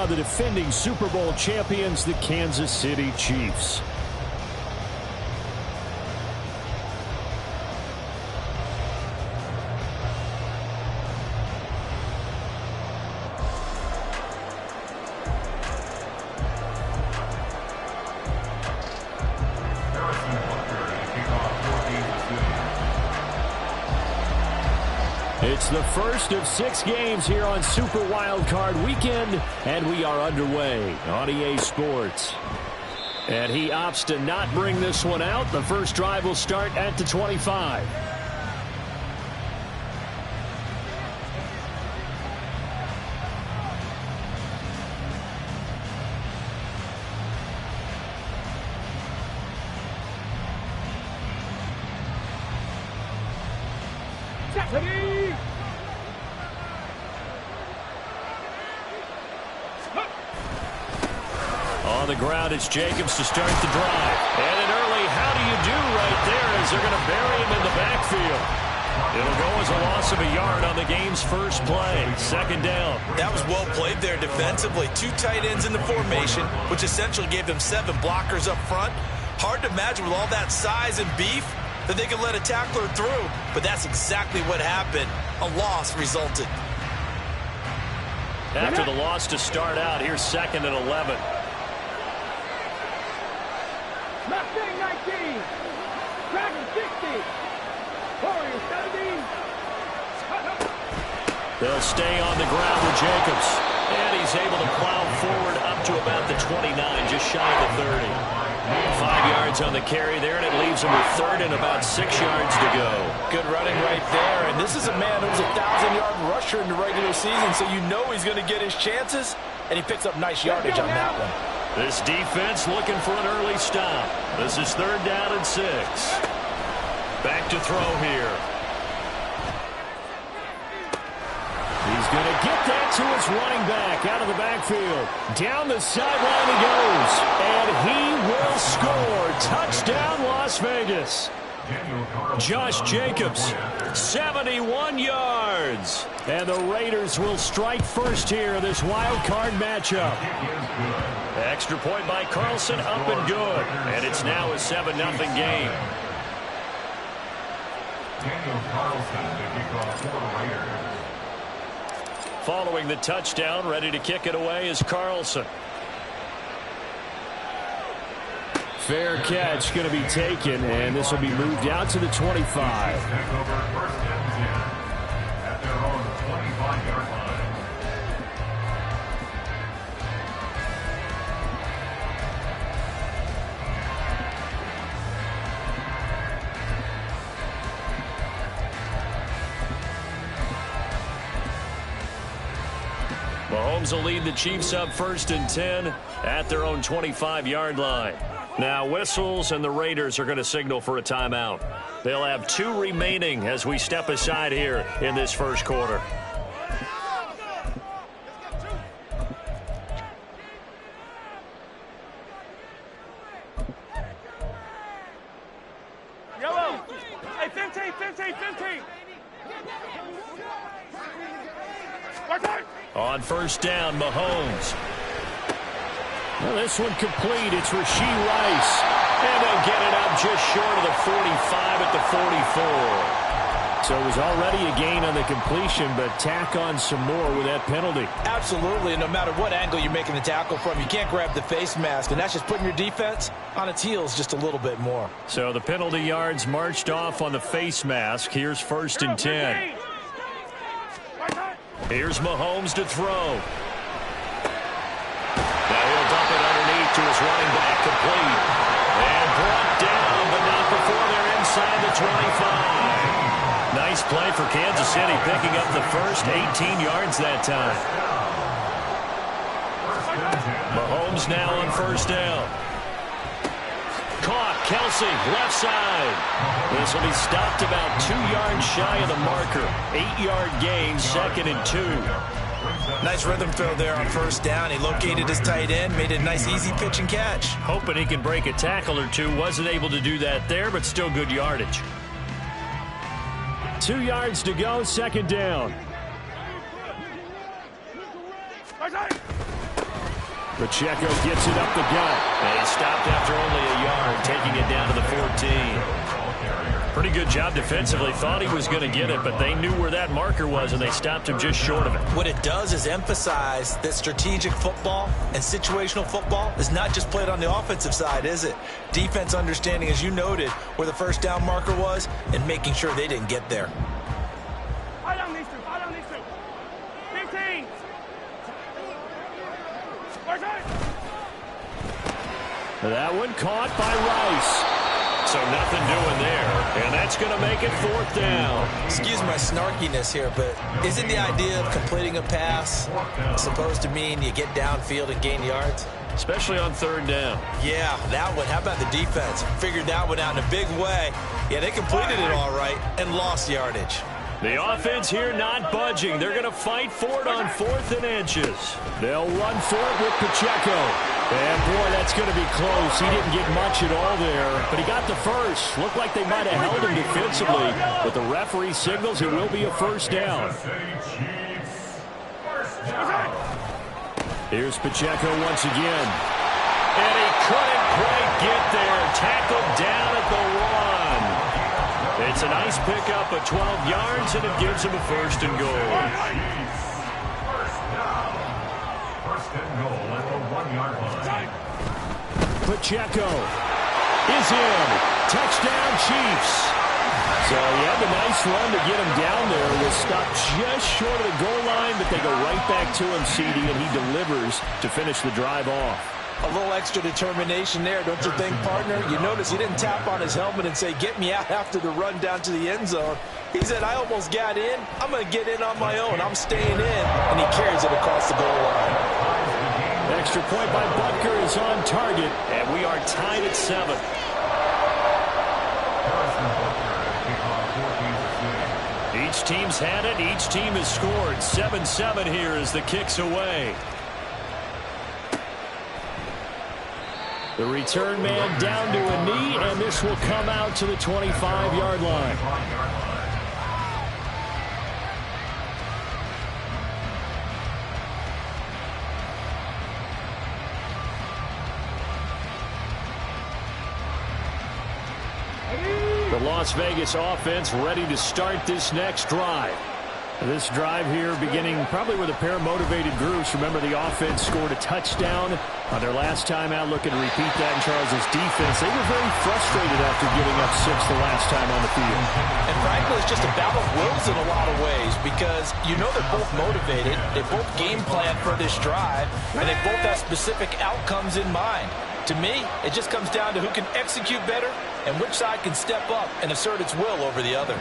The defending Super Bowl champions, the Kansas City Chiefs. It's the first of 6 games here on Super Wildcard Weekend, and we are underway on EA Sports. And he opts to not bring this one out. The first drive will start at the 25. On the ground, it's Jacobs to start the drive. And an early how do you do right there as they're going to bury him in the backfield. It'll go as a loss of a yard on the game's first play. Second down. That was well played there defensively. 2 tight ends in the formation, which essentially gave them 7 blockers up front. Hard to imagine with all that size and beef that they could let a tackler through. But that's exactly what happened. A loss resulted. After the loss to start out, here's 2nd and 11. Mustang 19, Dragon 60, Warrior 17. They'll stay on the ground with Jacobs. And he's able to plow forward up to about the 29, just shy of the 30. 5 yards on the carry there, and it leaves him with 3rd and about 6 yards to go. Good running right there. And this is a man who was a 1,000-yard rusher in the regular season, so you know he's going to get his chances, and he picks up nice yardage on that one. This defense looking for an early stop. This is 3rd down and 6. Back to throw here. He's going to get that to his running back out of the backfield. Down the sideline he goes. And he will score. Touchdown, Las Vegas. Josh Jacobs, 71 yards. And the Raiders will strike first here in this wild card matchup. Extra point by Carlson, up and good. And it's now a 7-0 game. Following the touchdown, ready to kick it away is Carlson. Fair catch going to be taken, and this will be moved out to the 25. Mahomes will lead the Chiefs up 1st and 10 at their own 25-yard line. Now whistles, and the Raiders are going to signal for a timeout. They'll have 2 remaining as we step aside here in this first quarter. Yellow. Hey, 15, 15, 15. On 1st down, Mahomes. Well, this one complete. It's Rashee Rice. And they'll get it up just short of the 45 at the 44. So it was already a gain on the completion, but tack on some more with that penalty. Absolutely, and no matter what angle you're making the tackle from, you can't grab the face mask, and that's just putting your defense on its heels just a little bit more. So the penalty yards marched off on the face mask. Here's 1st and 10. Here's Mahomes to throw. Now he'll dump it underneath to his running back, complete. And brought down, but not before they're inside the 25. Nice play for Kansas City, picking up the first 18 yards that time. Mahomes now on 1st down. Caught, Kelsey, left side. This will be stopped about 2 yards shy of the marker. 8-yard gain, 2nd and 2. Nice rhythm throw there on 1st down. He located his tight end, made it a nice easy pitch and catch. Hoping he can break a tackle or two. Wasn't able to do that there, but still good yardage. 2 yards to go, 2nd down. Pacheco gets it up the gut. And he stopped after only a yard, taking it down to the 14. Pretty good job defensively. Thought he was going to get it, but they knew where that marker was, and they stopped him just short of it. What it does is emphasize that strategic football and situational football is not just played on the offensive side, is it? Defense understanding, as you noted, where the first down marker was and making sure they didn't get there. Fight on these two. Fight on these two. 15. That one caught by Rice. So nothing doing there, and that's going to make it 4th down. Excuse my snarkiness here, but isn't the idea of completing a pass supposed to mean you get downfield and gain yards? Especially on 3rd down. Yeah, that one. How about the defense? Figured that one out in a big way. Yeah, they completed it all right and lost yardage. The offense here not budging. They're going to fight for it on 4th and inches. They'll run for it with Pacheco. And, boy, that's going to be close. He didn't get much at all there, but he got the first. Looked like they might have held him defensively, but the referee signals it will be a 1st down. Here's Pacheco once again. And he couldn't quite get there. Tackled down at the 1. It's a nice pickup of 12 yards, and it gives him a 1st and goal. Pacheco is in. Touchdown, Chiefs. So he had the nice run to get him down there. Was stopped just short of the goal line, but they go right back to him, CD, and he delivers to finish the drive off. A little extra determination there, don't you think, partner? You notice he didn't tap on his helmet and say, get me out after the run down to the end zone. He said, I almost got in. I'm going to get in on my own. I'm staying in. And he carries it across the goal line. Extra point by Butker is on target, and we are tied at 7. Each team's had it. Each team has scored. 7-7 here as the kick's away. The return man down to a knee, and this will come out to the 25-yard line. The Las Vegas offense ready to start this next drive. This drive here beginning probably with a pair of motivated groups. Remember, the offense scored a touchdown on their last time out. Looking to repeat that in Charles' defense. They were very frustrated after giving up 6 the last time on the field. And frankly, it's just a battle of wills in a lot of ways because you know they're both motivated. They both game plan for this drive, and they both have specific outcomes in mind. To me, it just comes down to who can execute better and which side can step up and assert its will over the other.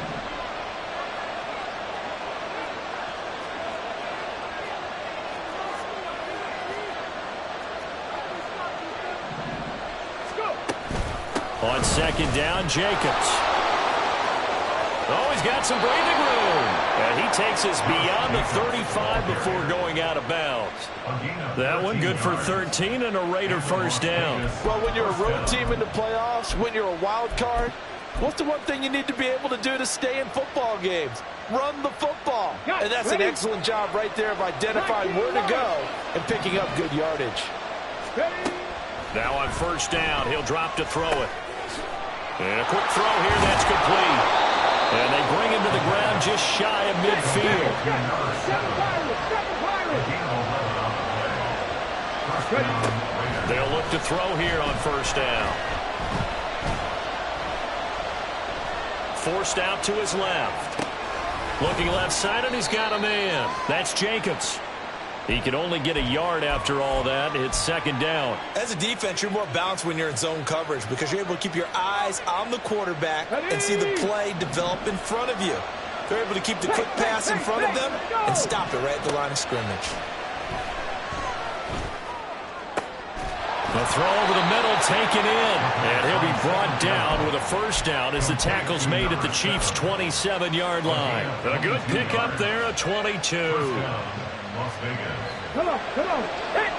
On 2nd down, Jacobs. Oh, he's got some breathing room. And he takes us beyond the 35 before going out of bounds. That one good for 13 and a Raider 1st down. Well, when you're a road team in the playoffs, when you're a wild card, what's the one thing you need to be able to do to stay in football games? Run the football. And that's an excellent job right there of identifying where to go and picking up good yardage. Now on 1st down, he'll drop to throw it. And a quick throw here, that's complete. And they bring him to the ground just shy of midfield. They'll look to throw here on 1st down. Forced out to his left. Looking left side, and he's got a man. That's Jacobs. He can only get a yard after all that. It's 2nd down. As a defense, you're more balanced when you're in zone coverage because you're able to keep your eyes on the quarterback and see the play develop in front of you. They're able to keep the quick pass in front of them and stop it right at the line of scrimmage. The throw over the middle taken in. And he'll be brought down with a 1st down as the tackle's made at the Chiefs' 27-yard line. A good pickup there, a 22. Las Vegas. Come on, come on. Hit.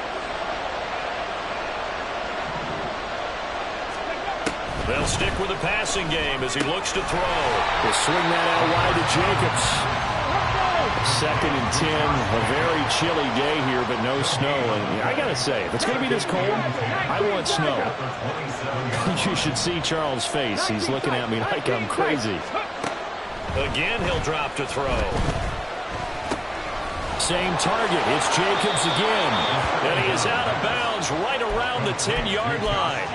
They'll stick with the passing game as he looks to throw. He'll swing that out wide to Jacobs. 2nd and 10, a very chilly day here, but no snow. And I got to say, if it's going to be this cold, I want snow. You should see Charles' face. He's looking at me like I'm crazy. Again, he'll drop to throw. Same target. It's Jacobs again. And he is out of bounds right around the 10-yard line.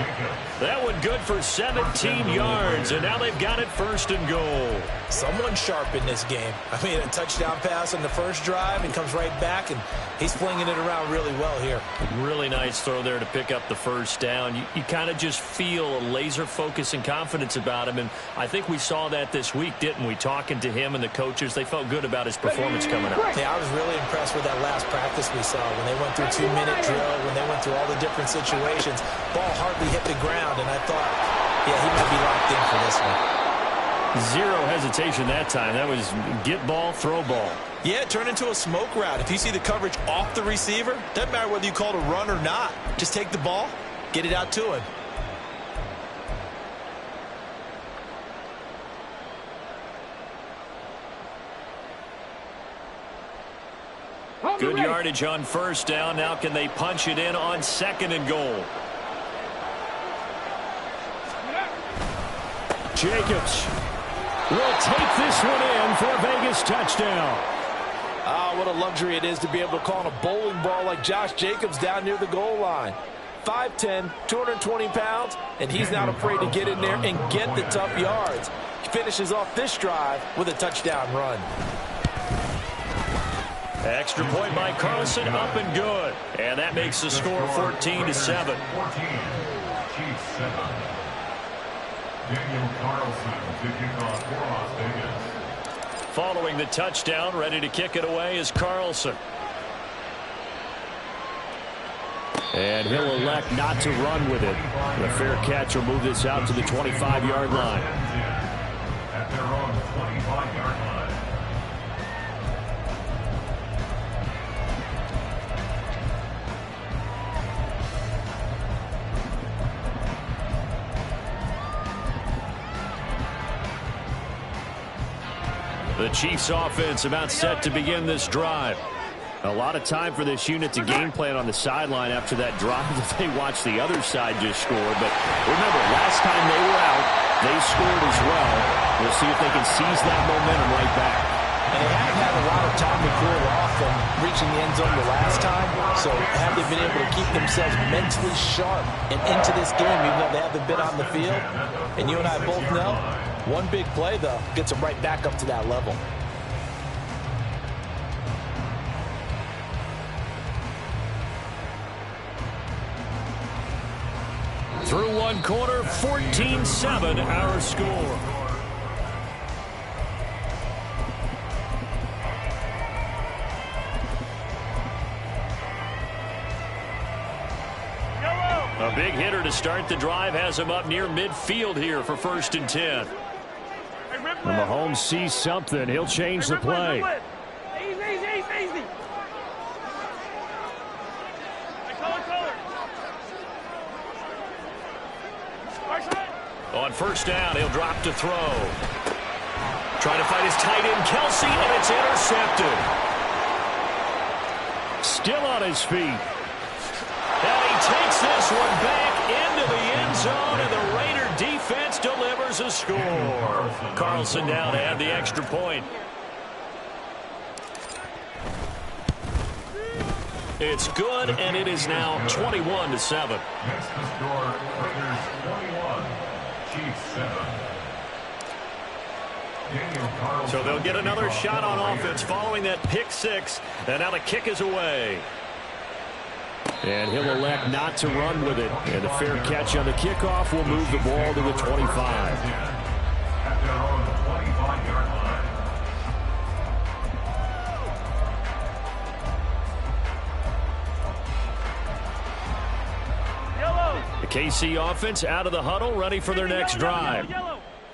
That one good for 17 yards, and now they've got it 1st and goal. Someone sharp in this game. I mean, a touchdown pass on the first drive and comes right back, and he's flinging it around really well here. Really nice throw there to pick up the 1st down. You kind of just feel a laser focus and confidence about him, and I think we saw that this week, didn't we? Talking to him and the coaches, they felt good about his performance coming up. Yeah, I was really impressed with that last practice we saw when they went through 2-minute drill, when they went through all the different situations. Ball hardly hit the ground, and I thought, yeah, he might be locked in for this one. Zero hesitation that time. That was get ball, throw ball. Yeah, it turned into a smoke route. If you see the coverage off the receiver, doesn't matter whether you call it a run or not. Just take the ball, get it out to him. Good yardage on 1st down. Now can they punch it in on 2nd and goal? Jacobs will take this one in for a Vegas touchdown. Ah, what a luxury it is to be able to call a bowling ball like Josh Jacobs down near the goal line. 5'10", 220 pounds, and he's not afraid to get in there and get the tough yards. He finishes off this drive with a touchdown run. Extra point by Carlson, up and good. And that makes the score 14-7. Chiefs 7. Daniel Carlson to kick off for Las Vegas. Following the touchdown, ready to kick it away is Carlson. And he'll elect not to run with it. The fair catch will move this out to the 25-yard line. At their own 25-yard line. The Chiefs offense about set to begin this drive. A lot of time for this unit to game plan on the sideline after that drive that they watched the other side just score. But remember, last time they were out, they scored as well. We'll see if they can seize that momentum right back. And they haven't had a lot of time to cool off from reaching the end zone the last time. So have they been able to keep themselves mentally sharp and into this game, even though they haven't been on the field? And you and I both know, one big play, though, gets them right back up to that level. Through one quarter, 14-7 our score. A big hitter to start the drive has him up near midfield here for 1st and 10. And Mahomes sees something. He'll change the play. Easy. On 1st down, he'll drop to throw. Trying to find his tight end, Kelsey, and it's intercepted. Still on his feet. And he takes this one back into the end zone, and the Raider defense delivers a score. Carlson down to add the extra point. It's good, and it is now 21-7. Next to score, Raiders 21, Chiefs 7. So they'll get another shot on offense following that pick six, and now the kick is away. And he'll elect not to run with it. And the fair catch on the kickoff will move the ball to the 25. At their own 25-yard line. The KC offense out of the huddle, ready for their next drive.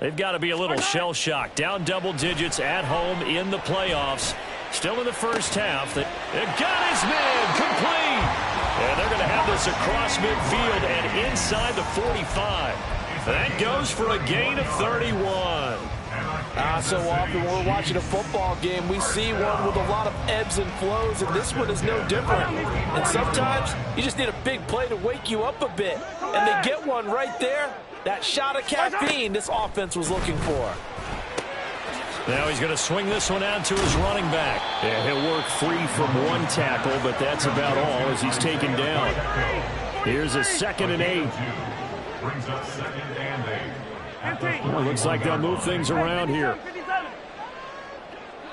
They've got to be a little shell-shocked. Down double digits at home in the playoffs. Still in the first half. They got his man complete. And they're going to have this across midfield and inside the 45. That goes for a gain of 31. So often when we're watching a football game, we see one with a lot of ebbs and flows, and this one is no different. And sometimes you just need a big play to wake you up a bit. And they get one right there. That shot of caffeine this offense was looking for. Now he's going to swing this one out to his running back. Yeah, he'll work free from one tackle, but that's about all as he's taken down. Here's a 2nd and 8. Brings up 2nd and 8. Well, looks like they'll move things around here.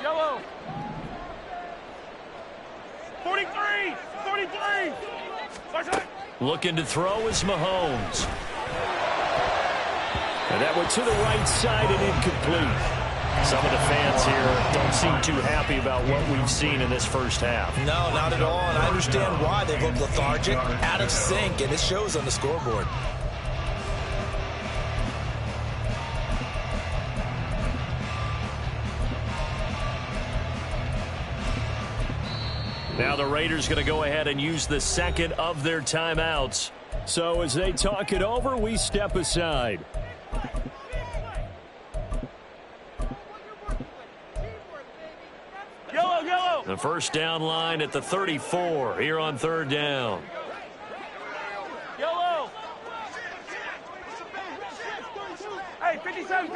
Yellow. 43. 43. Looking to throw is Mahomes. And that went to the right side and incomplete. Some of the fans here don't seem too happy about what we've seen in this first half. No, not at all, and I understand why. They've looked lethargic, out of sync, and it shows on the scoreboard. Now the Raiders going to go ahead and use the 2nd of their timeouts. So as they talk it over, we step aside. Yellow. The first down line at the 34 here on 3rd down. Yellow. Hey, 57.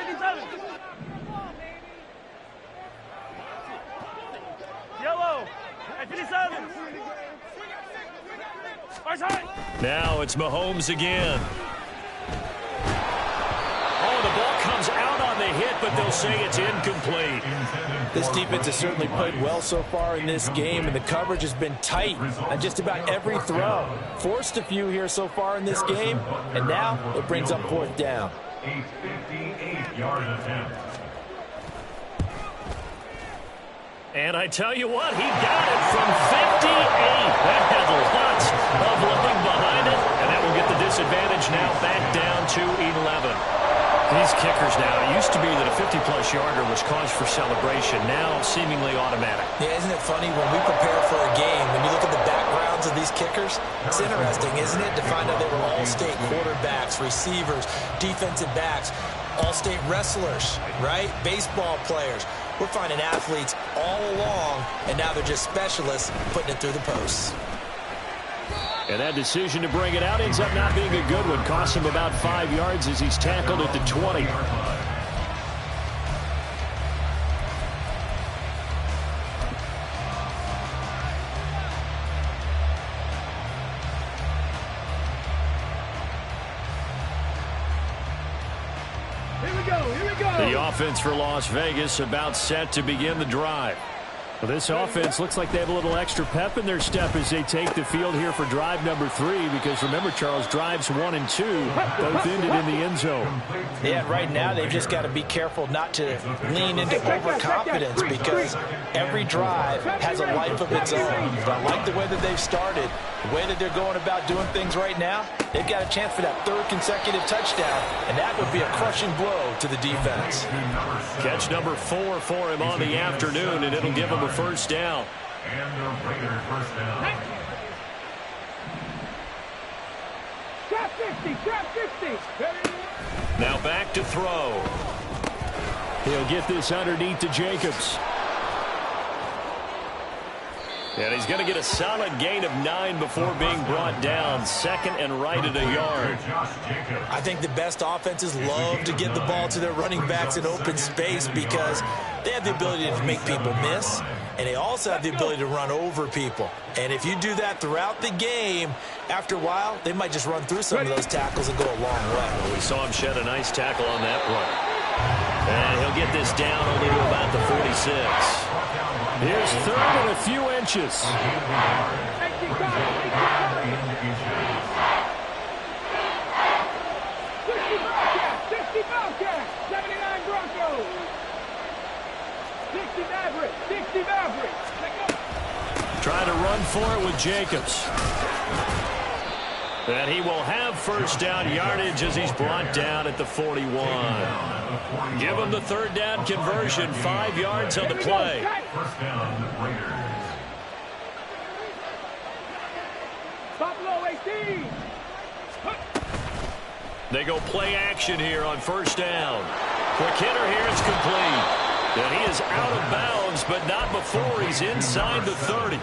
Yellow. Hey, 57. Now it's Mahomes again. Oh, the ball comes out on the hit, but they'll say it's incomplete. This defense has certainly played well so far in this game, and the coverage has been tight on just about every throw. Forced a few here so far in this game, and now it brings up 4th down. 58-yard attempt. And I tell you what, he got it from 58. That had lots of loading behind it, and that will get the disadvantage now back down to 11. These kickers now, it used to be that a 50-plus yarder was cause for celebration, now seemingly automatic. Yeah, isn't it funny when we prepare for a game, when you look at the backgrounds of these kickers, it's interesting, isn't it, to find out they were all-state quarterbacks, receivers, defensive backs, all-state wrestlers, right? Baseball players. We're finding athletes all along, and now they're just specialists putting it through the posts. And that decision to bring it out ends up not being a good one. Costs him about 5 yards as he's tackled at the 20. Here we go. The offense for Las Vegas about set to begin the drive. Well, this offense looks like they have a little extra pep in their step as they take the field here for drive number 3, because remember, Charles, drives 1 and 2 both ended in the end zone. Yeah, right now they've just got to be careful not to lean into overconfidence, because every drive has a life of its own. But I like the way that they've started, the way that they're going about doing things right now. They've got a chance for that 3rd consecutive touchdown, and that would be a crushing blow to the defense. Catch number 4 for him on the afternoon, and it'll give him a first down. And the Raiders first down. Trap 50. Now back to throw. He'll get this underneath to Jacobs. And he's going to get a solid gain of 9 before being brought down. 2nd and right at a yard. I think the best offenses love to get the ball to their running backs in open space, because they have the ability to make people miss, and they also have the ability to run over people. And if you do that throughout the game, after a while, they might just run through some of those tackles and go a long way. Well, we saw him shed a nice tackle on that play. And he'll get this down only to about the 46. Here's 3rd and a few inches. 60 Bobcats, 79 Broncos. 60 Mavericks. Trying to run for it with Jacobs. And he will have first down yardage as he's brought down at the 41. Give him the 3rd down conversion, 5 yards on the play. First down, Raiders. Buffalo 18. They go play action here on first down. Quick hitter here. It's complete. And he is out of bounds, but not before he's inside the 30.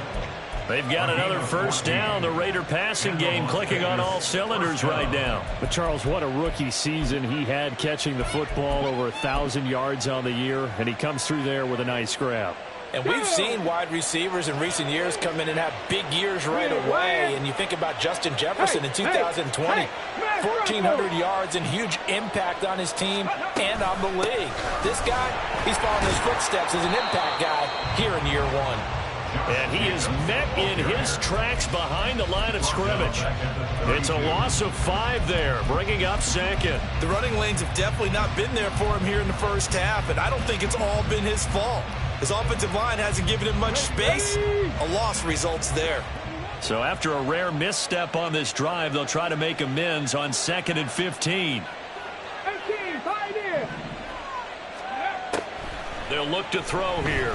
They've got another first down. The Raider passing game clicking on all cylinders right now. But, Charles, what a rookie season he had catching the football, over 1,000 yards on the year, and he comes through there with a nice grab. And we've seen wide receivers in recent years come in and have big years right away. And you think about Justin Jefferson in 2020, 1,400 yards and huge impact on his team and on the league. This guy, he's following his footsteps as an impact guy here in year one. And he is met in his tracks behind the line of scrimmage. It's a loss of 5 there, bringing up second. The running lanes have definitely not been there for him here in the first half, and I don't think it's all been his fault. His offensive line hasn't given him much space. A loss results there. So after a rare misstep on this drive, they'll try to make amends on 2nd and 15. They'll look to throw here.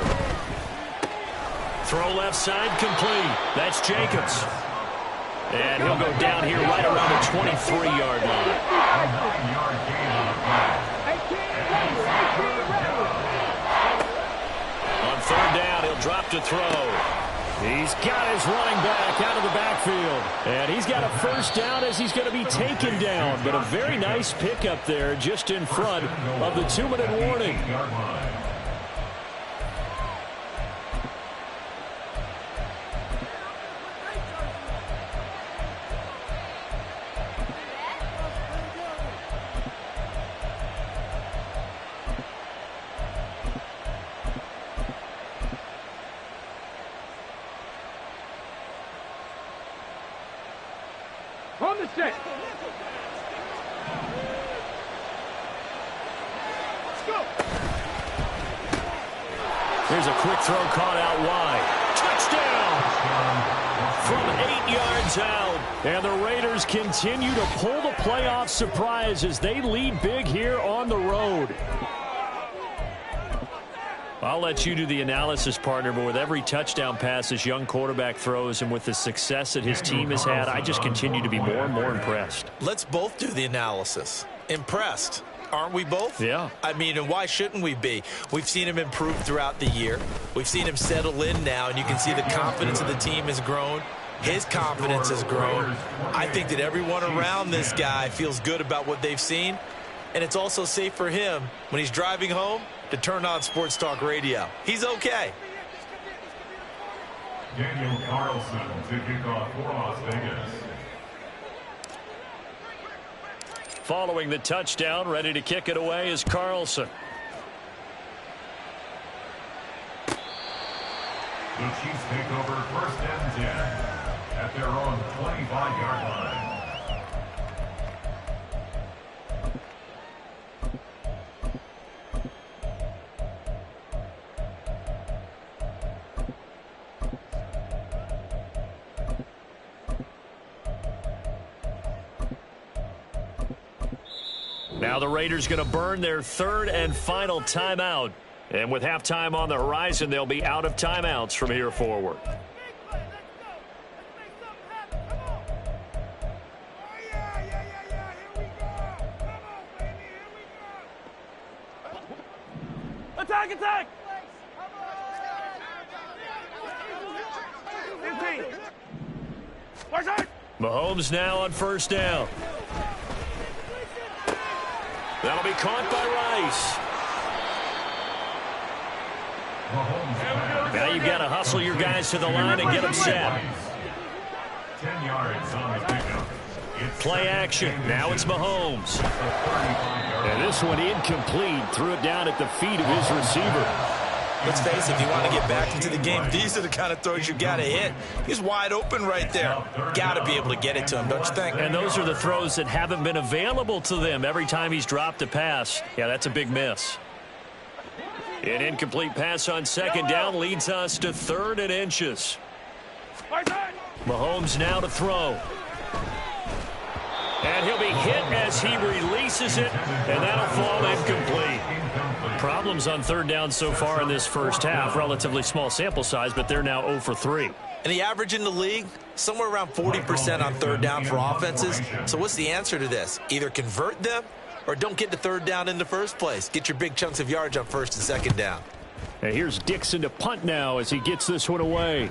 Throw left side complete. That's Jacobs. And he'll go down here right around the 23-yard line. On 3rd down, he'll drop to throw. He's got his running back out of the backfield. And he's got a first down as he's going to be taken down. But a very nice pickup there just in front of the 2-minute warning. On the set. Let's go. Here's a quick throw caught out wide. Touchdown from 8 yards out. And the Raiders continue to pull the playoff surprise as they lead big here on the road. I'll let you do the analysis, partner, but with every touchdown pass this young quarterback throws and with the success that his team has had, I just continue to be more and more impressed. Let's both do the analysis. Impressed. Aren't we both? Yeah. I mean, and why shouldn't we be? We've seen him improve throughout the year. We've seen him settle in now, and you can see the confidence of the team has grown. His confidence has grown. I think that everyone around this guy feels good about what they've seen, and it's also safe for him when he's driving home to turn on Sports Talk Radio. He's okay. Daniel Carlson to kick off for Las Vegas. Following the touchdown, ready to kick it away is Carlson. The Chiefs take over 1st and 10 at their own 25-yard line. Now the Raiders going to burn their 3rd and final timeout. And with halftime on the horizon, they'll be out of timeouts from here forward. Attack, attack! 15. Watch out! Mahomes now on 1st down. That'll be caught by Rice. Now you've got to hustle your guys to the line and get them set. 10 yards on the pickup. Play action. Now it's Mahomes. And this one incomplete. Threw it down at the feet of his receiver. Let's face it, if you want to get back into the game, these are the kind of throws you got to hit. He's wide open right there. Got to be able to get it to him, don't you think? And those are the throws that haven't been available to them every time he's dropped a pass. Yeah, that's a big miss. An incomplete pass on 2nd down leads us to 3rd and inches. Mahomes now to throw. And he'll be hit as he releases it, and that'll fall incomplete. Problems on 3rd down so far in this first half. Relatively small sample size, but they're now 0 for 3. And the average in the league, somewhere around 40% on 3rd down for offenses. So what's the answer to this? Either convert them or don't get to third down in the first place. Get your big chunks of yards on first and second down. And here's Dixon to punt now as he gets this one away.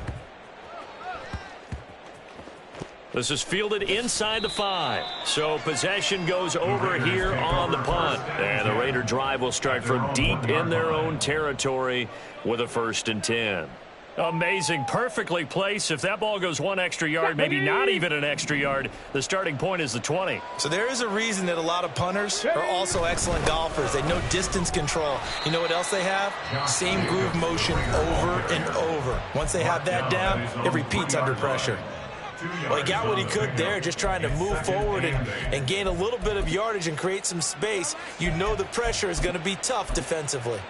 This is fielded inside the 5. So possession goes over here on the punt. And the Raider drive will start from deep in their own territory with a 1st and 10. Amazing. Perfectly placed. If that ball goes 1 extra yard, maybe not even an extra yard, the starting point is the 20. So there is a reason that a lot of punters are also excellent golfers. They know distance control. You know what else they have? Same groove motion over and over. Once they have that down, it repeats under pressure. Well, he got what he could there, just trying to move forward and gain a little bit of yardage and create some space. You know the pressure is going to be tough defensively.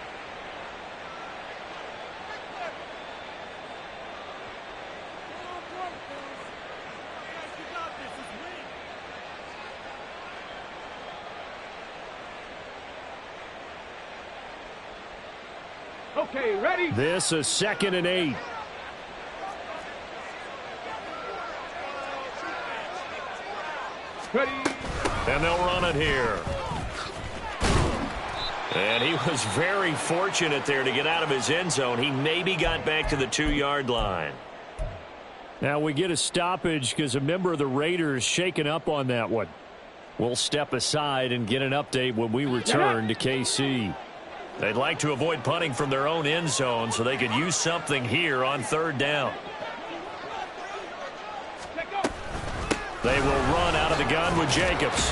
Okay, ready? This is 2nd and 8. Ready? And they'll run it here. And he was very fortunate there to get out of his end zone. He maybe got back to the 2-yard line. Now we get a stoppage because a member of the Raiders shaken up on that one. We'll step aside and get an update when we return to KC. They'd like to avoid punting from their own end zone so they could use something here on 3rd down. They will run out of the gun with Jacobs.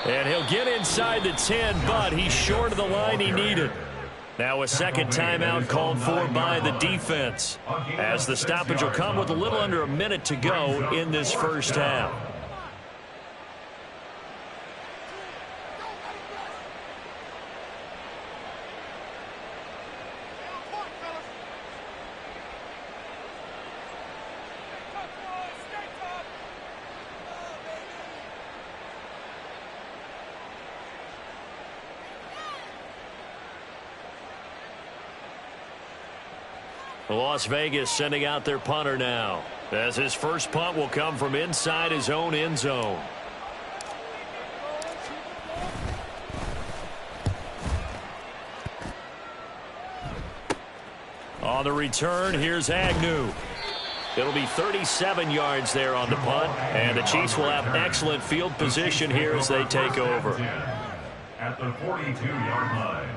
And he'll get inside the 10, but he's short of the line he needed. Now a second timeout called for by the defense, as the stoppage will come with a little under a minute to go in this first half. Las Vegas sending out their punter now, as his first punt will come from inside his own end zone. On the return, here's Agnew. It'll be 37 yards there on the punt, and the Chiefs will have excellent field position here as they take over. At the 42-yard line.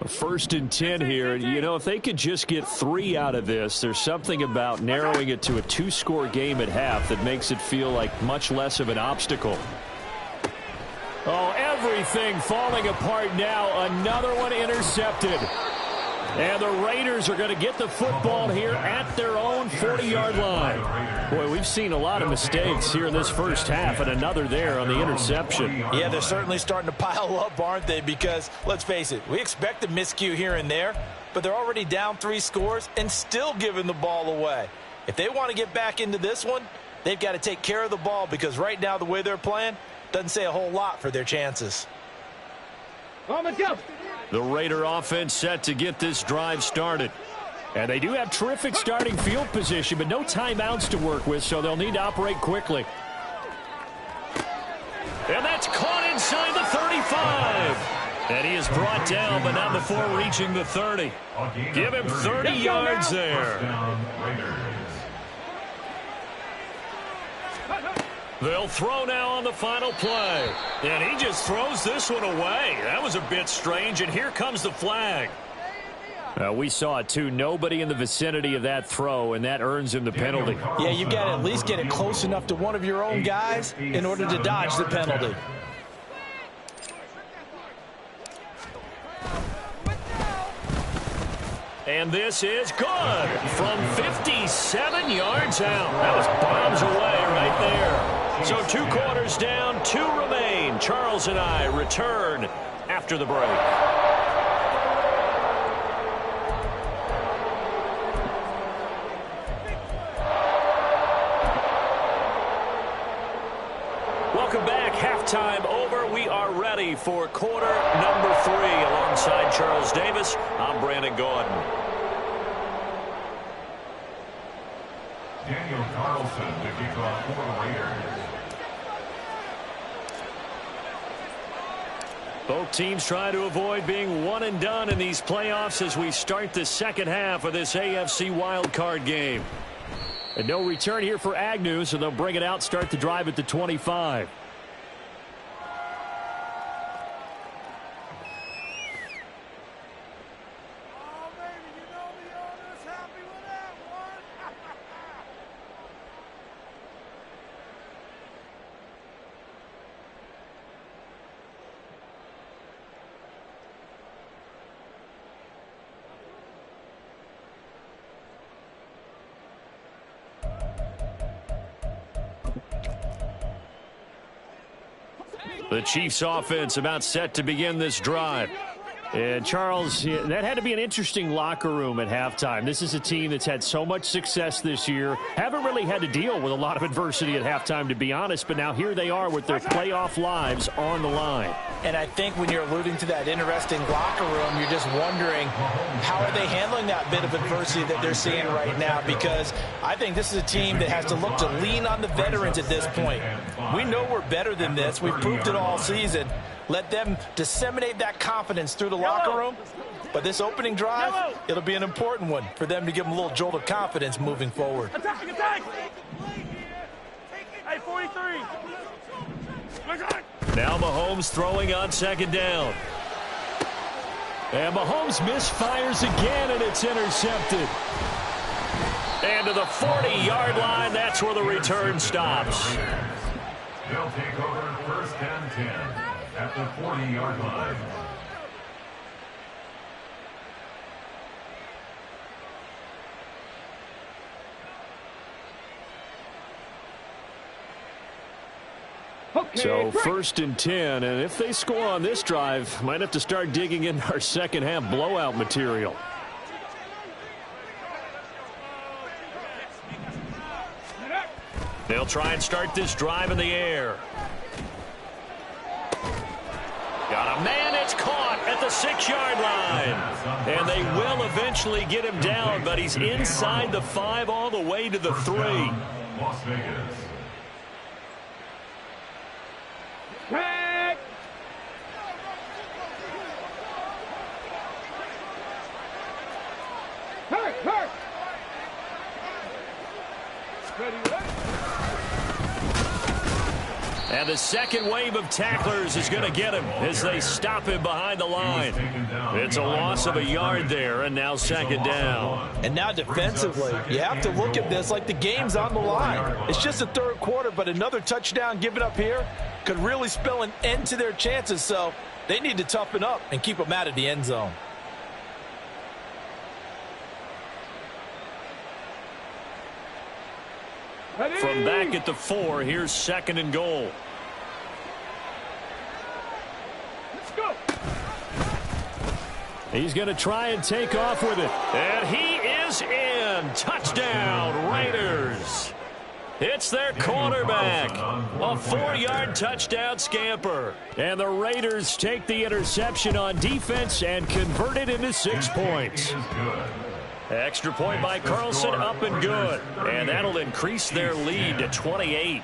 First and 10 here. You know, if they could just get 3 out of this, there's something about narrowing it to a 2-score game at half that makes it feel like much less of an obstacle. Oh, everything falling apart now. Another one intercepted. And the Raiders are going to get the football here at their own 40-yard line. Boy, we've seen a lot of mistakes here in this first half, and another there on the interception. Yeah, they're certainly starting to pile up, aren't they? Because, let's face it, we expect a miscue here and there, but they're already down 3 scores and still giving the ball away. If they want to get back into this one, they've got to take care of the ball, because right now the way they're playing doesn't say a whole lot for their chances. On the go. The Raider offense set to get this drive started. And they do have terrific starting field position, but no timeouts to work with, so they'll need to operate quickly. And that's caught inside the 35. And he is brought down, but not before reaching the 30. Give him 30 yards there. They'll throw now on the final play. And he just throws this one away. That was a bit strange, and here comes the flag. We saw it, too. Nobody in the vicinity of that throw, and that earns him the penalty. Yeah, you've got to at least get it close enough to one of your own guys in order to dodge the penalty. And this is good from 57 yards out. That was bombs away right there. So 2 quarters down, 2 remain. Charles and I return after the break. Welcome back. Halftime over. We are ready for quarter number 3. Alongside Charles Davis, I'm Brandon Gordon. Daniel Carlson to kick off for the Raiders. Both teams try to avoid being one and done in these playoffs as we start the second half of this AFC wildcard game. And no return here for Agnew, so they'll bring it out, start the drive at the 25. The Chiefs offense about set to begin this drive. And Charles, that had to be an interesting locker room at halftime. This is a team that's had so much success this year. Haven't really had to deal with a lot of adversity at halftime, to be honest. But now here they are with their playoff lives on the line. And I think when you're alluding to that interesting locker room, you're just wondering how are they handling that bit of adversity that they're seeing right now, because I think this is a team that has to look to lean on the veterans at this point. We know we're better than this. We've proved it all season. Let them disseminate that confidence through the locker room. But this opening drive, it'll be an important one for them to give them a little jolt of confidence moving forward. Attack! Attack! Hey, 43. Now Mahomes throwing on second down. And Mahomes misfires again, and it's intercepted. And to the 40-yard line, that's where the return stops. They'll take over first and 10 at the 40-yard line. So first and 10, and if they score on this drive, might have to start digging in our second half blowout material. They'll try and start this drive in the air. Got a man, it's caught at the 6-yard line. And they will eventually get him down, but he's inside the 5 all the way to the 3. Las Vegas. Back! Hurt! Hurt! Ready, And the second wave of tacklers is going to get him as they stop him behind the line. It's a loss of a yard there, and now second down. And now defensively, you have to look at this like the game's on the line. It's just the third quarter, but another touchdown given up here could really spell an end to their chances, so they need to toughen up and keep them out of the end zone. From back at the 4, here's second and goal. Let's go! He's going to try and take off with it. And he is in. Touchdown, Raiders. It's their quarterback. A 4-yard touchdown scamper. And the Raiders take the interception on defense and convert it into 6 points. Extra point by Carlson, up and good. And that'll increase their lead to 28.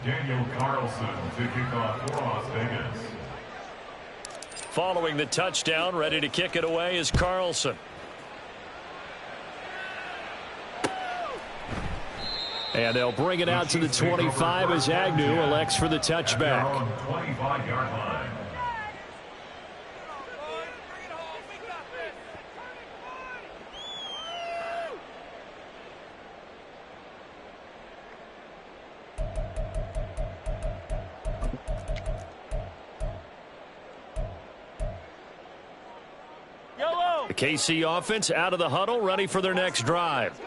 Daniel Carlson to kick off for Las Vegas. Following the touchdown, ready to kick it away is Carlson. And they'll bring it out to the 25 as Agnew elects for the touchback. 25-yard line. The KC offense out of the huddle, ready for their next drive.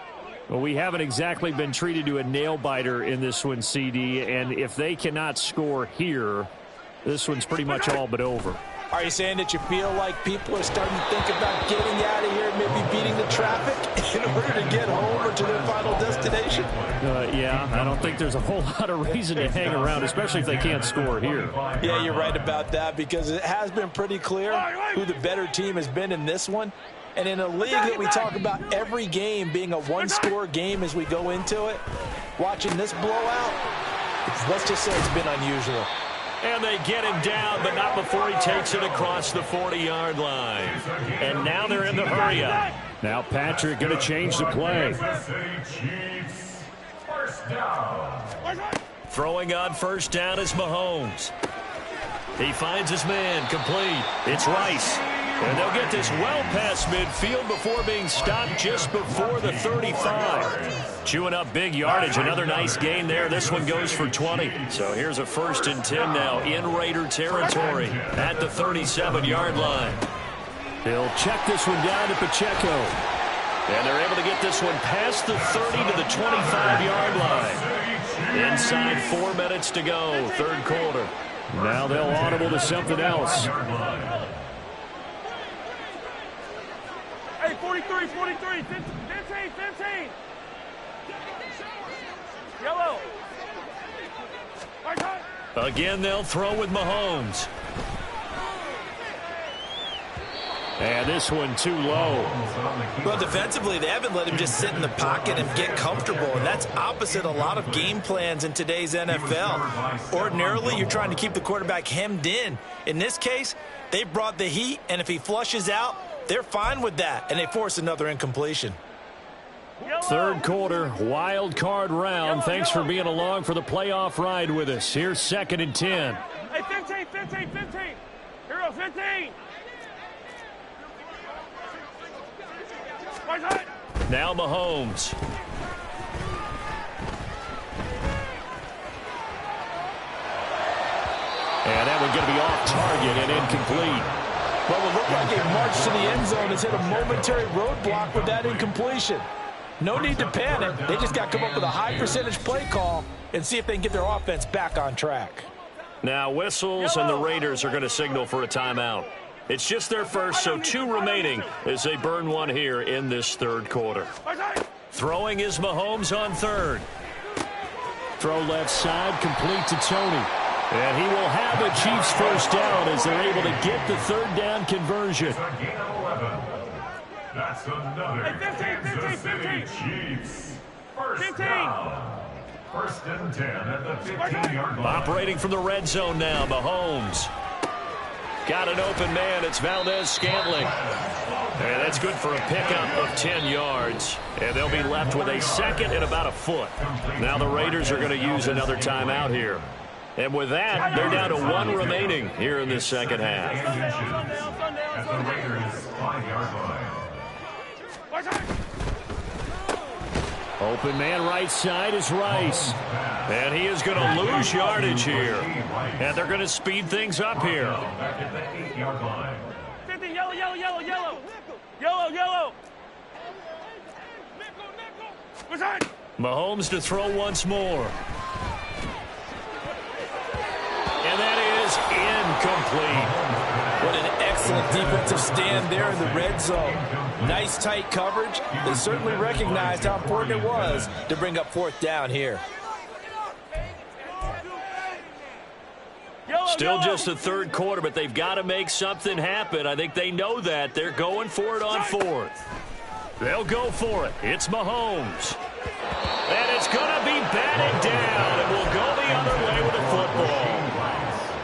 Well, we haven't exactly been treated to a nail-biter in this one, CD, and if they cannot score here, This one's pretty much all but over. Are you saying that you feel like people are starting to think about getting out of here, maybe beating the traffic in order to get home or to their final destination? Yeah, I don't think there's a whole lot of reason to hang around, especially if they can't score here. Yeah, you're right about that, because it has been pretty clear who the better team has been in this one. And in a league that we talk about every game being a one-score game as we go into it, watching this blowout, let's just say it's been unusual. And they get him down, but not before he takes it across the 40-yard line. And now they're in the hurry-up. Now Patrick going to change the play. Chiefs, first down. Throwing on first down is Mahomes. He finds his man, complete. It's Rice. And they'll get this well past midfield before being stopped just before the 35. Chewing up big yardage. Another nice gain there. This one goes for 20. So here's a 1st and 10 now in Raider territory at the 37-yard line. He'll check this one down to Pacheco. And they're able to get this one past the 30 to the 25-yard line. Inside 4 minutes to go, third quarter. Now they'll audible to something else. Hey, 43, 15. Yellow. Again, they'll throw with Mahomes. And this one too low. Well, defensively, they haven't let him just sit in the pocket and get comfortable, and that's opposite a lot of game plans in today's NFL. Ordinarily, you're trying to keep the quarterback hemmed in. In this case, they brought the heat, and if he flushes out, they're fine with that, and they force another incompletion. Third quarter, wild card round. Thanks for being along for the playoff ride with us. Here's 2nd and 10. Hey, 15. Hero, 15. Now Mahomes. And that one going to be off target and incomplete. Well, it looked like a march to the end zone has hit a momentary roadblock with that incompletion. No need to panic. They just got to come up with a high percentage play call and see if they can get their offense back on track. Now whistles and the Raiders are going to signal for a timeout. It's just their first, so 2 remaining as they burn one here in this third quarter. Throwing is Mahomes on third. Throw left side, complete to Tony. And he will have a Chiefs first down as they're able to get the third down conversion. That's another 15. Chiefs first down. 1st and 10 at the 15-yard line. Operating from the red zone now, Mahomes. Got an open man. It's Valdez-Scantling. And that's good for a pickup of 10 yards. And they'll be left with a 2nd and about a foot. Now the Raiders are going to use another timeout here. And with that, they're down to 1 remaining here in this second half. At the Raiders' 5-yard line. Open man right side is Rice. And he is going to lose yardage here. And they're going to speed things up here. Back at the 8-yard line. 50, yellow. Mahomes to throw once more. And that is incomplete. What an excellent defensive stand there in the red zone. Nice tight coverage. They certainly recognized how important it was to bring up 4th down here. Still just the third quarter, but they've got to make something happen. I think they know that. They're going for it on 4th. They'll go for it. It's Mahomes. And it's going to be batted down. It will go the other way with the football.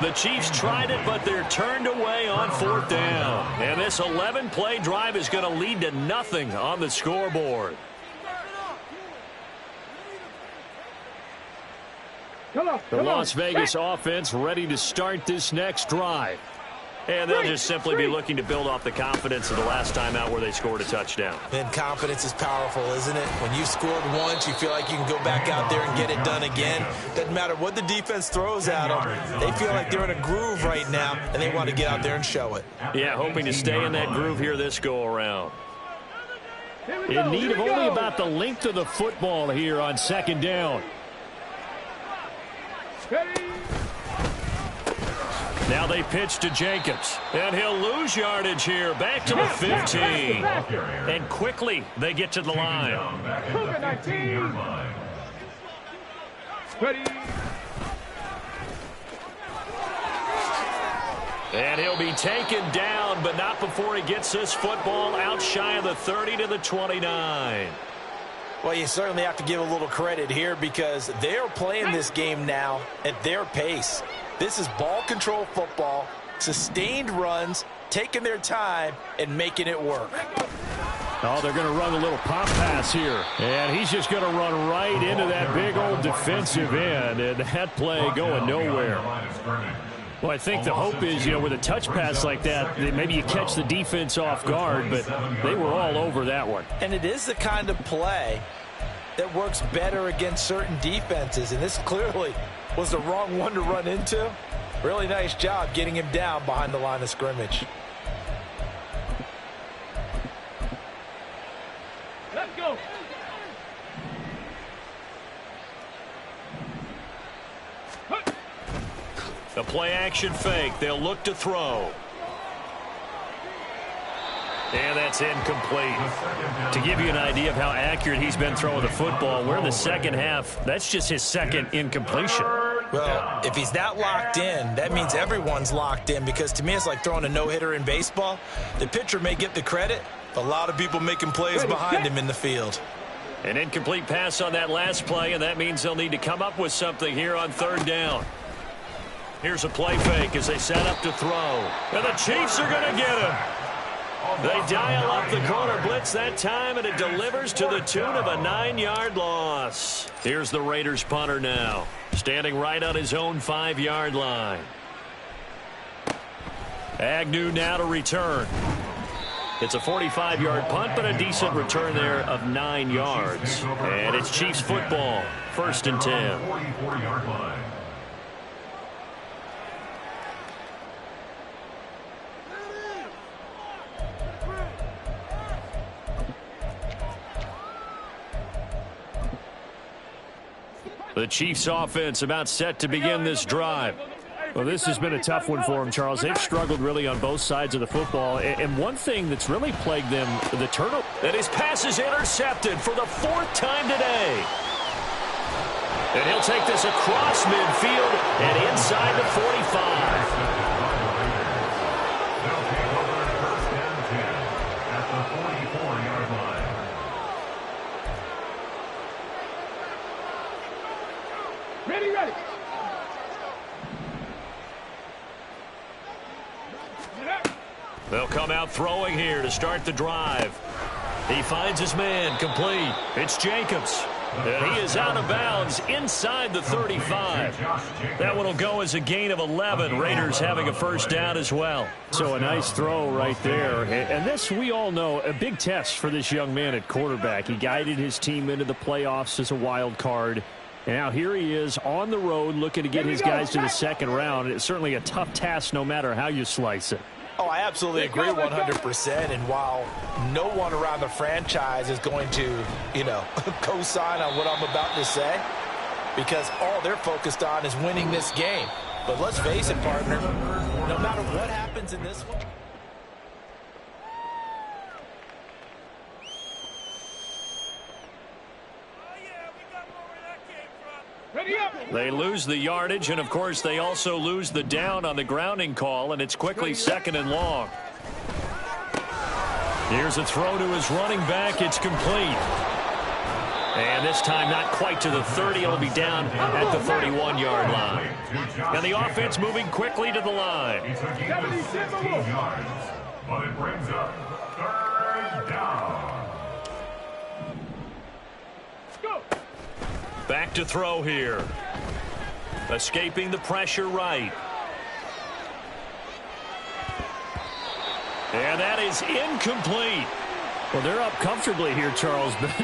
The Chiefs tried it, but they're turned away on 4th down. And this 11-play drive is going to lead to nothing on the scoreboard. The Las Vegas offense ready to start this next drive. And they'll just simply be looking to build off the confidence of the last time out where they scored a touchdown. And confidence is powerful, isn't it? When you scored once, you feel like you can go back out there and get it done again. Doesn't matter what the defense throws at them. They feel like they're in a groove right now, and they want to get out there and show it. Yeah, hoping to stay in that groove here this go-around. In need of only about the length of the football here on 2nd down. Now they pitch to Jacobs, and he'll lose yardage here, back to the 15. And quickly they get to the line. Ready. And he'll be taken down, but not before he gets this football out shy of the 30 to the 29. Well, you certainly have to give a little credit here because they're playing this game now at their pace. This is ball control football, sustained runs, taking their time, and making it work. Oh, they're going to run a little pop pass here. And he's just going to run right into that big old defensive end. And that play going nowhere. Well, I think the hope is, with a touch pass like that, maybe you catch the defense off guard, but they were all over that one. And it is the kind of play that works better against certain defenses, and this clearly was the wrong one to run into. Really nice job getting him down behind the line of scrimmage. Let's go. The play action fake. They'll look to throw. And that's incomplete. To give you an idea of how accurate he's been throwing the football, we're in the second half. That's just his second incompletion. Well, if he's not locked in, that means everyone's locked in because to me it's like throwing a no-hitter in baseball. The pitcher may get the credit, but a lot of people making plays behind him in the field. An incomplete pass on that last play, and that means they'll need to come up with something here on third down. Here's a play fake as they set up to throw. And the Chiefs are going to get him. They dial up the corner blitz that time, and it delivers to the tune of a 9-yard loss. Here's the Raiders punter now, standing right on his own 5-yard line. Agnew now to return. It's a 45-yard punt, but a decent return there of 9 yards. And it's Chiefs football, 1st and 10. 44-yard line. The Chiefs offense about set to begin this drive. Well, this has been a tough one for them, Charles. They've struggled really on both sides of the football. And one thing that's really plagued them, the turnover. And his pass is intercepted for the 4th time today. And he'll take this across midfield and inside the 45. Ready. They'll come out throwing here to start the drive. He finds his man complete. It's Jacobs. And he is out of bounds inside the 35. That one will go as a gain of 11. Raiders having a first down as well. So a nice throw right there. And this, we all know, a big test for this young man at quarterback. He guided his team into the playoffs as a wild card. And now here he is on the road looking to get his guys to the second round. It's certainly a tough task no matter how you slice it. Oh, I absolutely agree 100%. And while no one around the franchise is going to, co-sign on what I'm about to say, because all they're focused on is winning this game. But let's face it, partner, no matter what happens in this one. They lose the yardage, and, of course, they also lose the down on the grounding call, and it's quickly 2nd and long. Here's a throw to his running back. It's complete. And this time not quite to the 30. It'll be down at the 31-yard line. And the offense moving quickly to the line. It's a gain of 16 yards, but it brings up 3rd down. Back to throw here. Escaping the pressure right. And that is incomplete. Well, they're up comfortably here, Charles, but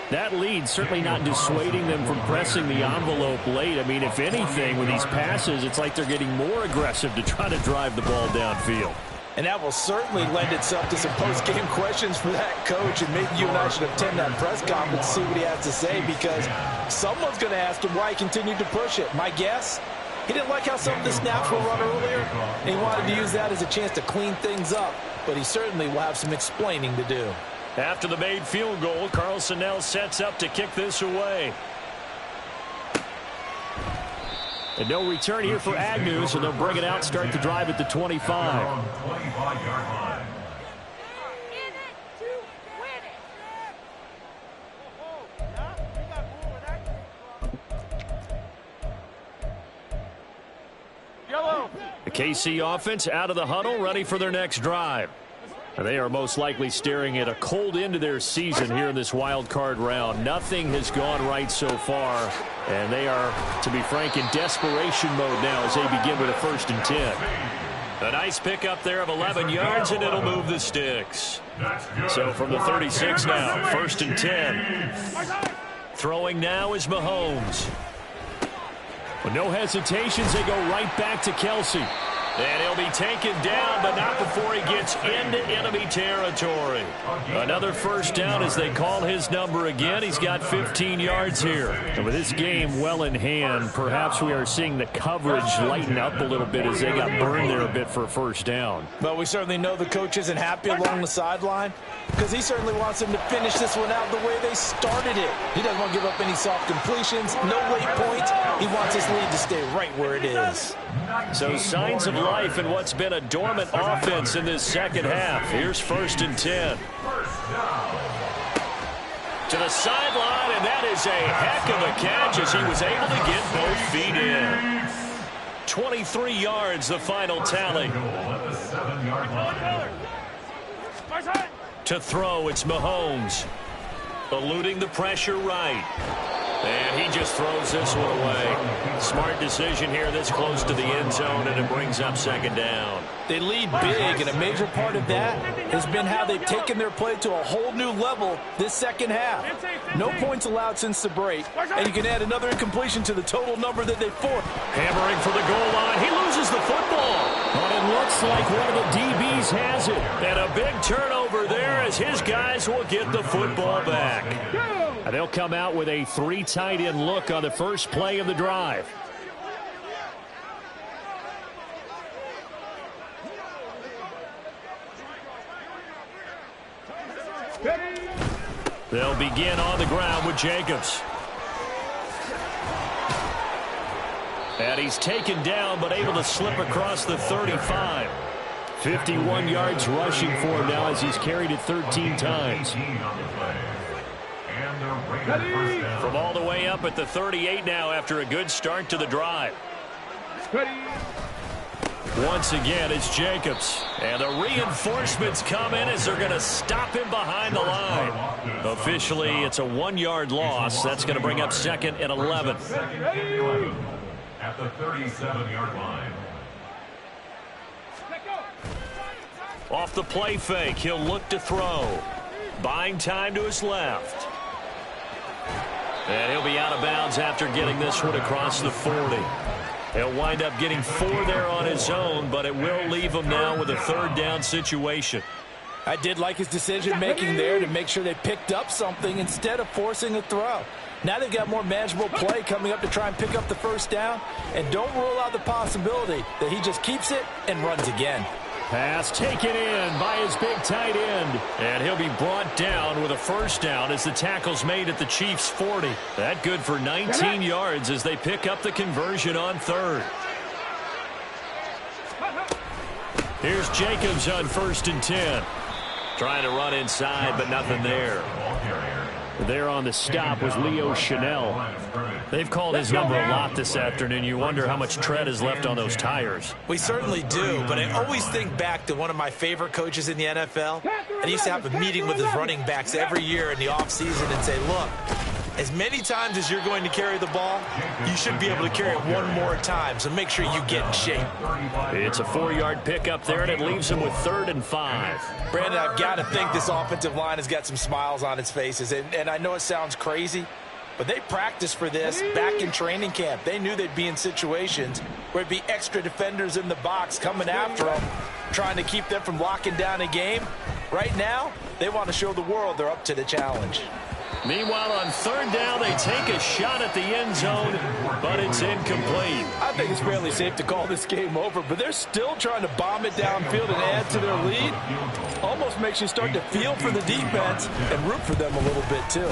that lead certainly not dissuading them from pressing the envelope late. I mean, if anything, with these passes, it's like they're getting more aggressive to try to drive the ball downfield. And that will certainly lend itself to some post-game questions for that coach, and maybe you and I should attend that press conference to see what he has to say, because someone's going to ask him why he continued to push it. My guess, He didn't like how some of the snaps were run earlier, and he wanted to use that as a chance to clean things up, but he certainly will have some explaining to do. After the made field goal, Carlson now sets up to kick this away. And no return here for Agnew, so they'll bring it out, start the drive at the 25. The KC offense out of the huddle, ready for their next drive. And they are most likely staring at a cold end to their season here in this wild card round. Nothing has gone right so far, and they are, to be frank, in desperation mode now as they begin with a 1st and 10. A nice pickup there of 11 yards, and it'll move the sticks. So from the 36 now, 1st and 10. Throwing now is Mahomes. With no hesitations, they go right back to Kelsey. And he'll be taken down, but not before he gets into enemy territory. Another 1st down as they call his number again. He's got 15 yards here. And with this game well in hand, perhaps we are seeing the coverage lighten up a little bit as they got burned there a bit for a 1st down. But we certainly know the coach isn't happy along the sideline because he certainly wants them to finish this one out the way they started it. He doesn't want to give up any soft completions, no late points. He wants his lead to stay right where it is. So signs of life in what's been a dormant offense in this second half. Here's 1st and 10. To the sideline, and that is a heck of a catch as he was able to get both feet in. 23 yards, the final tally. To throw, it's Mahomes. Eluding the pressure right. And he just throws this one away. Smart decision here this close to the end zone, and it brings up 2nd down. They lead big, and a major part of that has been how they've taken their play to a whole new level this second half. No points allowed since the break, and you can add another incompletion to the total number that they forced. Hammering for the goal line. He loses the football. But it looks like one of the DBs has it. And a big turnover there as his guys will get the football back. And they'll come out with a 3 tight end look on the first play of the drive. They'll begin on the ground with Jacobs. And he's taken down but able to slip across the 35. 51 yards rushing for him now as he's carried it 13 times. From all the way up at the 38 now after a good start to the drive. Once again, it's Jacobs. And the reinforcements come in as they're going to stop him behind the line. Officially, it's a 1-yard loss. That's going to bring up 2nd and 11. At the 37-yard line. Off the play fake, he'll look to throw. Buying time to his left. And he'll be out of bounds after getting this one across the 40. He'll wind up getting 4 there on his own, but it will leave him now with a 3rd down situation. I did like his decision-making there to make sure they picked up something instead of forcing a throw. Now they've got more manageable play coming up to try and pick up the 1st down, and don't rule out the possibility that he just keeps it and runs again. Pass taken in by his big tight end. And he'll be brought down with a 1st down as the tackle's made at the Chiefs' 40. That good for 19 yards as they pick up the conversion on 3rd. Here's Jacobs on 1st and 10. Trying to run inside, but nothing there. There on the stop was Leo Chanel. They've called his number a lot this afternoon. You wonder how much tread is left on those tires. We certainly do, but I always think back to one of my favorite coaches in the NFL. And he used to have a meeting with his running backs every year in the offseason and say, look, as many times as you're going to carry the ball, you should be able to carry it one more time, so make sure you get in shape. It's a 4-yard pickup there, and it leaves him with 3rd and 5. Brandon, I've got to think this offensive line has got some smiles on its faces, and I know it sounds crazy, but they practiced for this back in training camp. They knew they'd be in situations where it'd be extra defenders in the box coming after them, trying to keep them from locking down a game. Right now, they want to show the world they're up to the challenge. Meanwhile, on third down, they take a shot at the end zone, but it's incomplete. I think it's fairly safe to call this game over, but they're still trying to bomb it downfield and add to their lead. Almost makes you start to feel for the defense and root for them a little bit, too.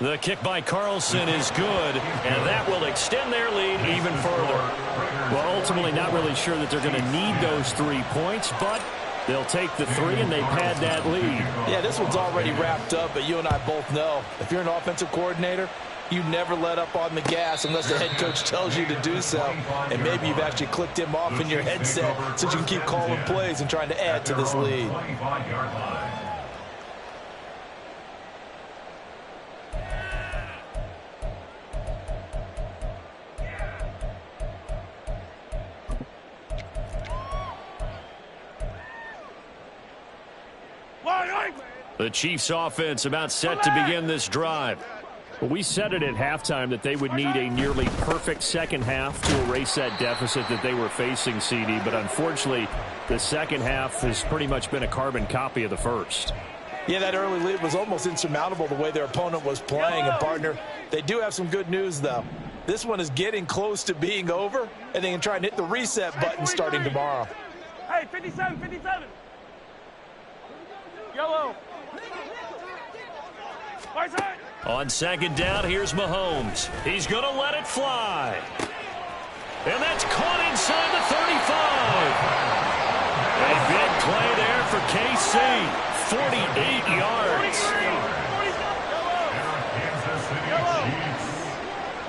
The kick by Carlson is good, and that will extend their lead even further. Well, ultimately, not really sure that they're going to need those 3 points, but they'll take the 3 and they pad that lead. Yeah, this one's already wrapped up, but you and I both know if you're an offensive coordinator, you never let up on the gas unless the head coach tells you to do so. And maybe you've actually clicked him off in your headset so you can keep calling plays and trying to add to this lead. The Chiefs offense about set to begin this drive. Well, we said it at halftime that they would need a nearly perfect second half to erase that deficit that they were facing, CD. But unfortunately, the second half has pretty much been a carbon copy of the first. Yeah, that early lead was almost insurmountable the way their opponent was playing. And, partner, they do have some good news, though. This one is getting close to being over, and they can try and hit the reset button starting tomorrow. Hey, 57, 57. Yellow. Right side. On second down, here's Mahomes. He's going to let it fly. And that's caught inside the 35. A big play there for KC. 48 yards. Kansas City Chiefs.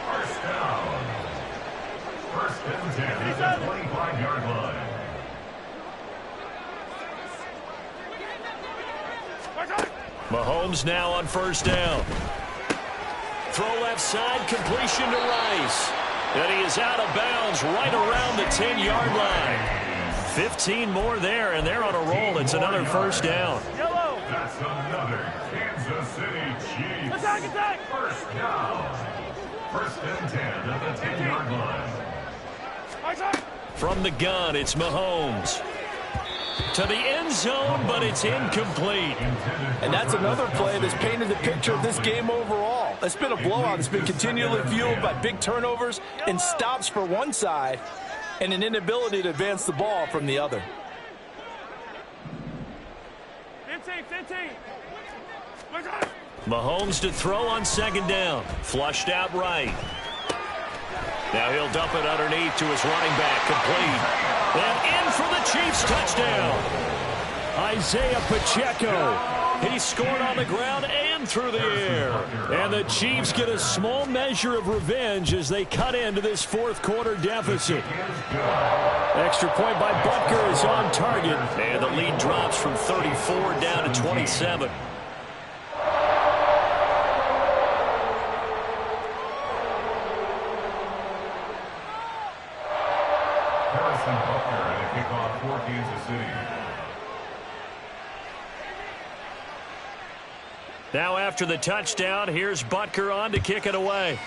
First down. First and 10 at the 25-yard line. Mahomes now on first down. Throw left side, completion to Rice. And he is out of bounds right around the 10-yard line. 15 more there, and they're on a roll. It's another first down. Yellow. That's another Kansas City Chiefs. Attack, attack. First down. First and 10 at the 10-yard line. Right side. From the gun, it's Mahomes. To the end zone, but it's incomplete. And that's another play that's painted the picture of this game overall. It's been a blowout. It's been continually fueled by big turnovers and stops for one side and an inability to advance the ball from the other. 15, 15. Mahomes to throw on second down. Flushed out right. Now he'll dump it underneath to his running back. Complete. And in for the Chiefs touchdown. Isaiah Pacheco. He scored on the ground and through the air. And the Chiefs get a small measure of revenge as they cut into this fourth quarter deficit. Extra point by Butker is on target. And the lead drops from 34 down to 27. Kickoff for Kansas City. Now after the touchdown, here's Butker on to kick it away.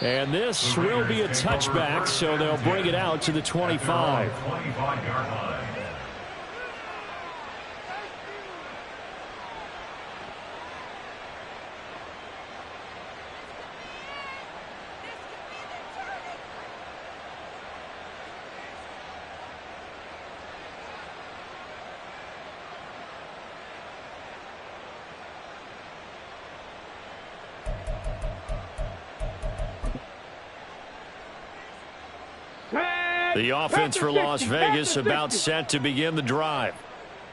And this will be a touchback, so they'll bring it out to the 25. 25-yard line. The offense for Las Vegas about set to begin the drive.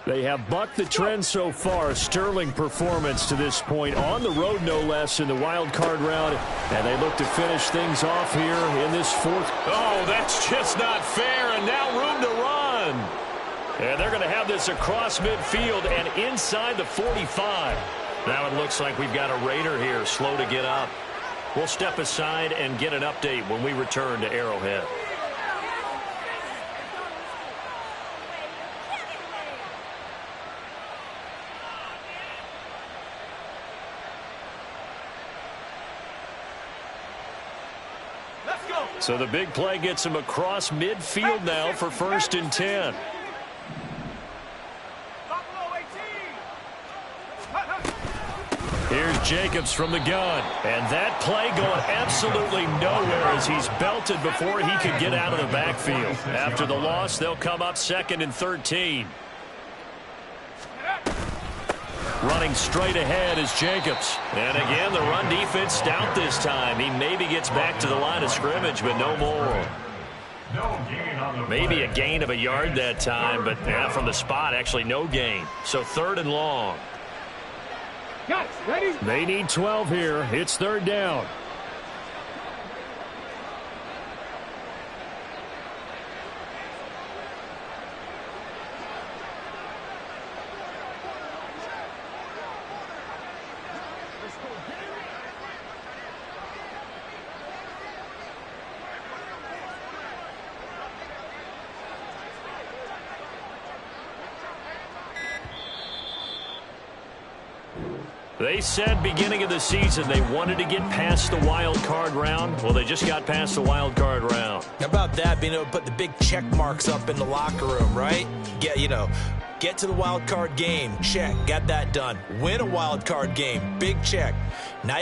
They have bucked the trend so far. Sterling performance to this point on the road, no less, in the wild card round. And they look to finish things off here in this fourth. Oh, that's just not fair. And now room to run. And they're going to have this across midfield and inside the 45. Now it looks like we've got a Raider here, slow to get up. We'll step aside and get an update when we return to Arrowhead. So the big play gets him across midfield now for first and 10. Jacobs from the gun. And that play going absolutely nowhere as he's belted before he could get out of the backfield. After the loss, they'll come up 2nd and 13. Running straight ahead is Jacobs. And again, the run defense stout this time. He maybe gets back to the line of scrimmage, but no more. Maybe a gain of a yard that time, but from the spot, actually no gain. So 3rd and long. They need 12 here. It's 3rd down. They said beginning of the season they wanted to get past the wild card round. Well, they just got past the wild card round. How about that, being able to put the big check marks up in the locker room, right? Get to the wild card game, check, got that done. Win a wild card game, big check. Now